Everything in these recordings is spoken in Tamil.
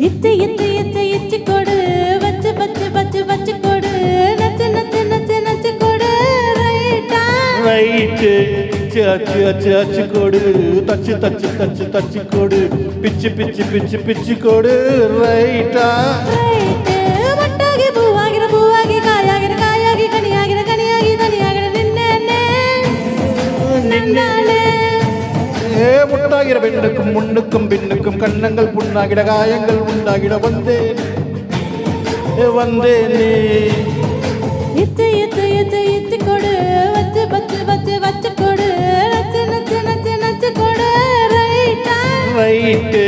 இச்சு இச்சு இச்சு இச்சு கொடு வச்சு வச்சு வச்சு வச்சு கொடு நச்சு நச்சு நச்சு நச்சு கொடு ரைட்டா ரைட்டு அச்சு அச்சு அச்சு கொடு தச்சு தச்சு தச்சு தச்சு கொடு பிச்சு பிச்சு பிச்சு பிச்சு கொடு ரைட்டா ரைட்டு மட்டாகி பூவாகிற பூவாகி காயாகிற காயாகி கனியாகிற கனியாகி தனியாகிற நின்னே நின்னாலே முட்டாகிற பெண்ணுக்கும் முன்னுக்கும் பின்னுக்கும் கண்ணங்கள் புண்ணாகிட காயங்கள் உண்டாகிட வந்தேன் வந்தேனே இச்சு இச்சு இச்சு இச்சு கொடு வச்சு வச்சு வச்சு வச்சு கொடு நச்சு நச்சு நச்சு நச்சு கொடு ரைட்டா ரைட்டு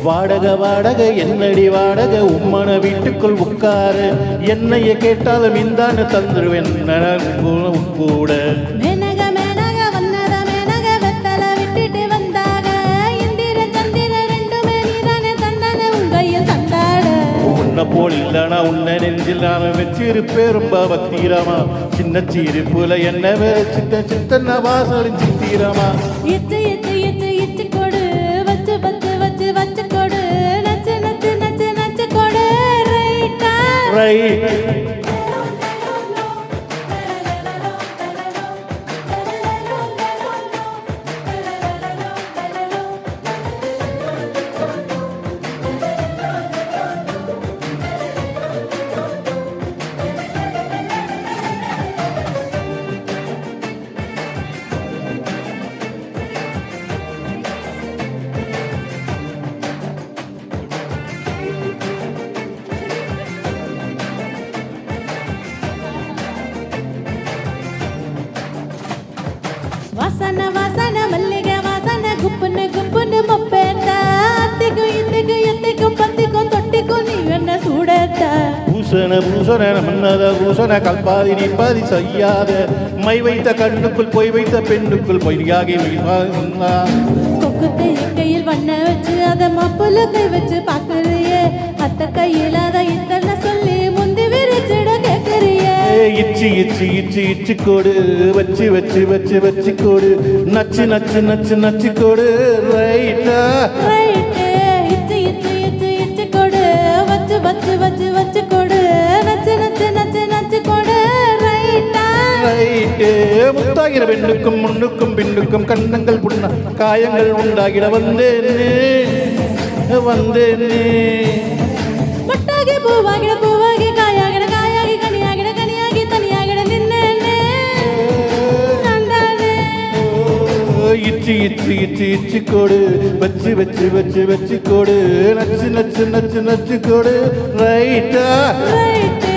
வாடகை வாடகை என்னடி வாடகை உம்மன வீட்டுக்குள் உட்காரு என்னைய கேட்டாலும் இந்தான்னு தந்துருவேன் கூட மேனக மேனக வந்தத மேனக வெத்தல விட்டுட்டு வந்தாக இந்திர சந்திர ரெண்டுமே நீதானே தந்தானே உன் கையில் தந்தாட உன்னை போல் இல்லனா உன்னை நெஞ்சில் நாம வச்சிருப்பேன் ரொம்ப பத்திரமா சின்ன சீரிப்புல என்ன சித்த சித்தன்ன வாசலின் சித்திரமா இச்சு இச்சு இச்சு இச்சு கொடு வச்சு வச்சு வச்சு வச்சு கொடு நச்சு நச்சு நச்சு நச்சு கொடு ரைட்டா ரைட் வாசன வாசன மல்லிகை வாசன குப்புன்னு குப்புன்னு மப்பேட்ட அத்திக்கும் இத்திக்கும் எத்திக்கும் பத்திக்கும் தொட்டிக்கும் நீ என்ன சூடட்ட பூசண பூசண மன்னத பூசண கல்பாதி நிப்பாதி செய்யாத மை வைத்த கண்ணுக்குள் பொய் வைத்த பெண்ணுக்குள் பொய்யாகி கொக்குத்தை கையில் வண்ண வச்சு அதை மப்புல கை வச்சு பாக்குறியே அத்த கையில் அதை இத்தனை சொல்லி முந்தி விரிச்சிட கேக்குறியே இச்சி இச்சி இச்சி இச்சி கொடு வச்சு வச்சு வச்சு வச்சு கொடு நச்சு நச்சு நச்சு நச்சு கொடு ரைட்டா ரைட்டு இச்சு இச்சு இச்சு இச்சு கொடு வச்சு வச்சு வச்சு வச்சு கொடு நச்சு நச்சு நச்சு நச்சு கொடு ரைட்டா ரைட்டு முத்தாகிற பெண்ணுக்கும் முன்னுக்கும் பின்னுக்கும் கண்ணங்கள் புண்ண காயங்கள் உண்டாகிட வந்தேனே வந்தேனே மட்டாகி பூவாகிட பூவாகி காயாகிட காயாகி கனியாகிட கனியாகி தனியாகிட நின்னே நந்தானே இச்சி இச்சி இச்சி இச்சி கொடு வச்சு வச்சு வச்சு வச்சு கொடு நச்சு நச்சு நச்சு நச்சு கொடு ரைட்டா ரைட்டு